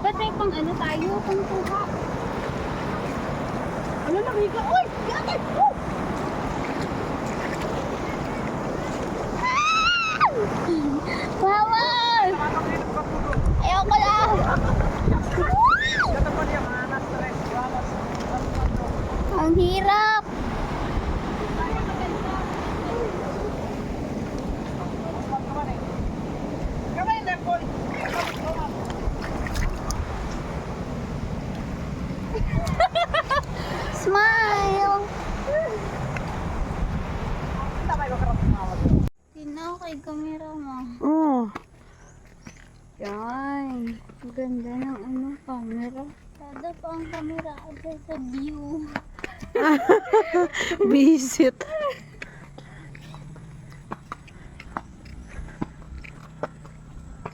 Dapat may pang ano tayo, pang tuha. Ano na, Mika? Uy! Yate! Oh! Bawal! Ayoko lang! Ang hirap! Smile! Tinaw kay kamera mo. Oh. Yan. Ang ganda ng ano, camera. Sada pa ang camera ada sa view. Visit.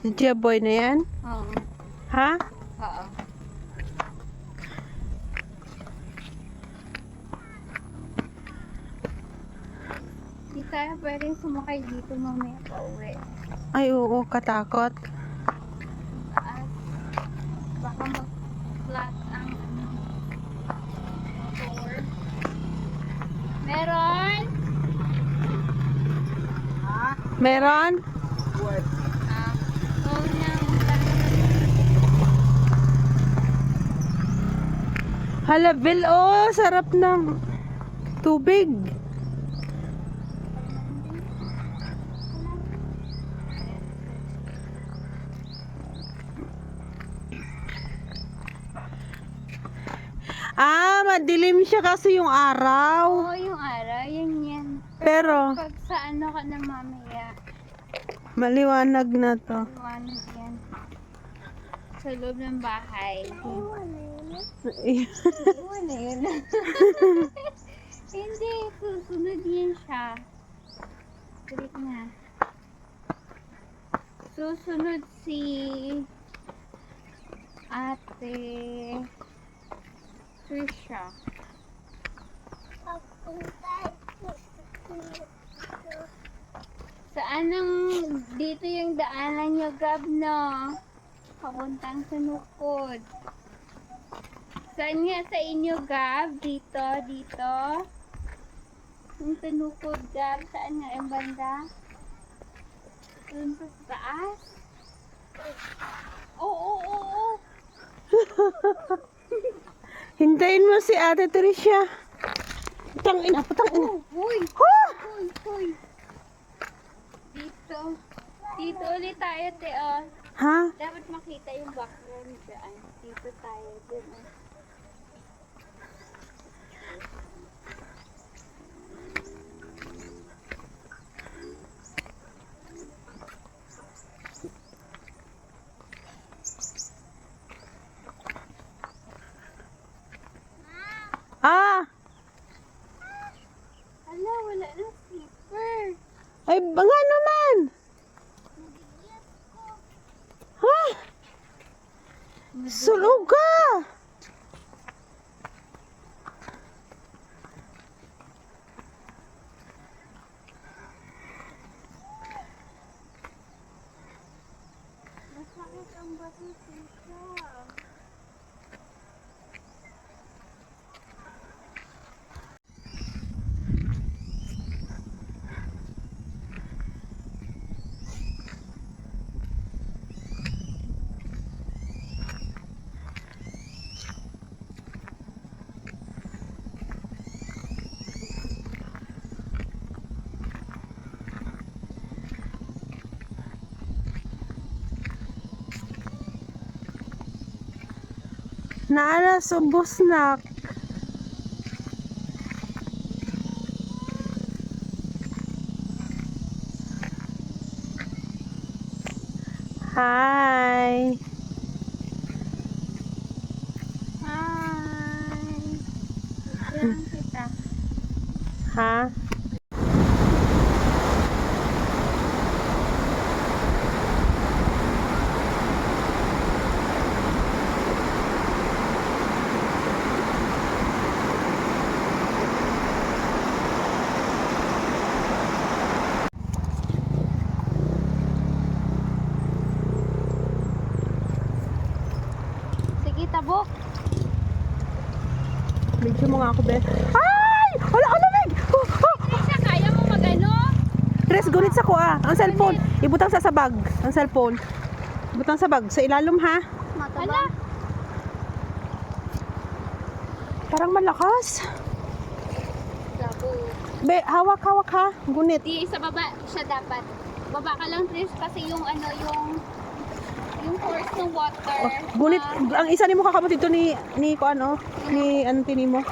Si Boy na yan? Oo. Ha? Oo. Di tayo pwedeng sumakay dito mamaya pa uwi. Ay, oo, katakot. Taas. Baka mag-flat ang ano, motor. Meron? Meron? Oo na. Hala, Bill, oh, sarap ng tubig. Ah, madilim siya kasi yung araw. Oo, yung araw, yan. Pero, Pag sa ano ka na mamaya, maliwanag na to. liwanag yan. Sa loob ng bahay. Ano yun? Hindi, susunod yan siya. Click na. Susunod si Ate Trisha. Saan ang dito yung daanan niyo, Gab, no? Papuntang Sunukod. Saan nga sa inyo, Gab? Dito. Yung Sunukod, Gab. Saan nga yung banda? Doon sa taas? Oo. Hintayin mo si Ate Tricia. Putang ina. Uy! Huh! Uy! Dito ulit tayo, te, oh. Ha? Dapat makita yung background dyan. Dito tayo, dun, oh. Ah! Hala, wala na slipper. Ay, nga naman! Ha? Sulog ka! Masakit ang bato, tita. Naala, subos na. Hi! Hi! Diyan kita. Ha? ako, Ben. Ay! Wala ka lamig! Trisha, kaya mo mag-ano? Tres, gunit sa ko ah. Ang cellphone. Ibutang sa bag. Ang cellphone. Ibutang sa bag. Sa ilalim ha. Ala, Parang malakas. labo. Be, hawak ha. Gunit. Di, sa baba siya dapat. Baba ka lang, Trish, kasi yung ano, yung force ng water. Oh, gunit. Ang isa ni mo kakamot ito ni ko ano? Ni auntie ni mo.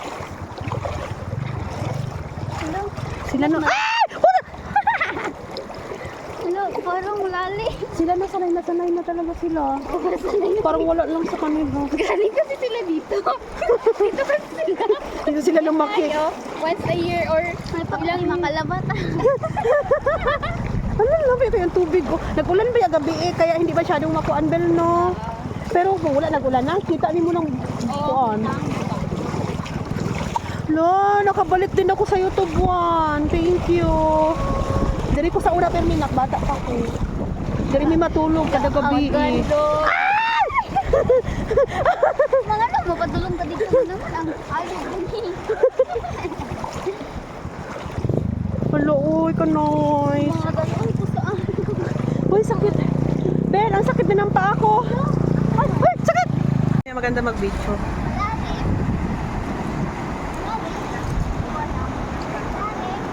Hello? Sila no. Ay! Wala! Hello, parang lali. Sila na sanay na talaga sila. Parang wala lang sa kanila. Galing kasi sila dito. Dito kasi sila. Dito sila lumaki. Ayo, once a year or ilang makalabat. Ano labi ko yung tubig ko. Nag-ulan ba yung gabi eh, kaya hindi masyadong makuan bel no. Pero kung wala nag-ulan na, kita ni mo ng kuan. Lo, nakabalik din ako sa YouTube one. Thank you. Dari ko sa una pero minak bata pa ko. Dari may matulog kada gabi eh. Mga ano, mapadulong ka dito naman ang ayaw din. Hello, uy, kanoy. Mga ganun ko saan. Uy, sakit. Ben, ang sakit din ng paa ko. Ay, sakit! Maganda mag-video.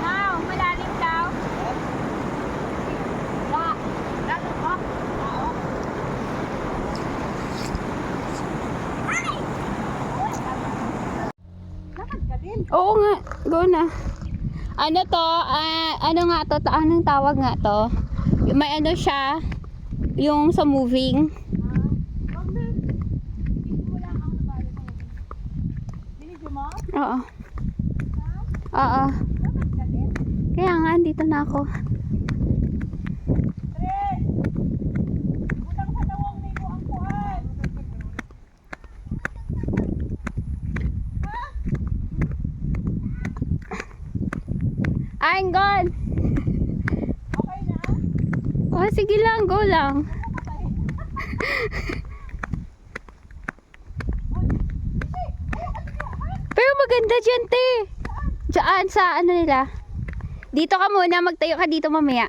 Wow, malalim daw. Lalo ka. Oo nga, go na. Ano to? Ano nga to? Anong tawag nga to? May ano siya, yung sa moving. Oo. Oo. Kaya nga, dito na ako. I'm gone. Okay na? Oh, sige lang, go lang. Pero maganda dyan, te. Diyan sa ano nila. Dito ka muna, magtayo ka dito mamaya.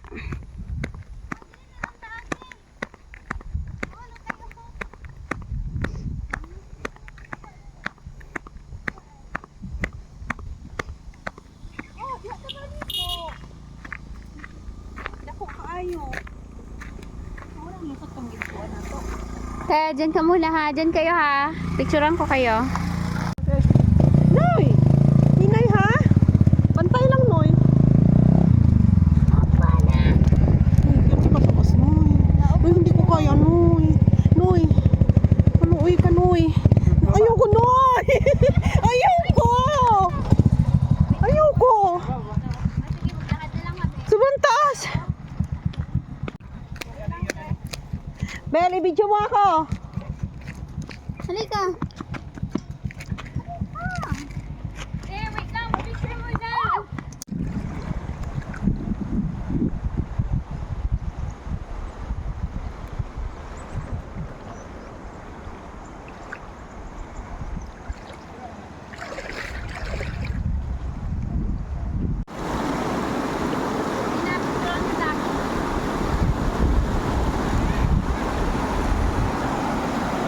Kaya dyan ka muna ha. Dyan kayo ha. Picturean ko kayo. Noy! Hinay ha? Pantay lang, Noy. Uy, kasi kasakas, Noy. Uy, hindi ko kaya, Noy. Noy. Ano, uy ka, Noy. Ayoko, Noy! Ayoko! Ayoko! Sobrang taas! Bel, i-video mo ako! Halika. Eh, wait lang. Picture mo na.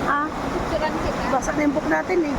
Ah, Picturean kita. basa na yung book natin eh.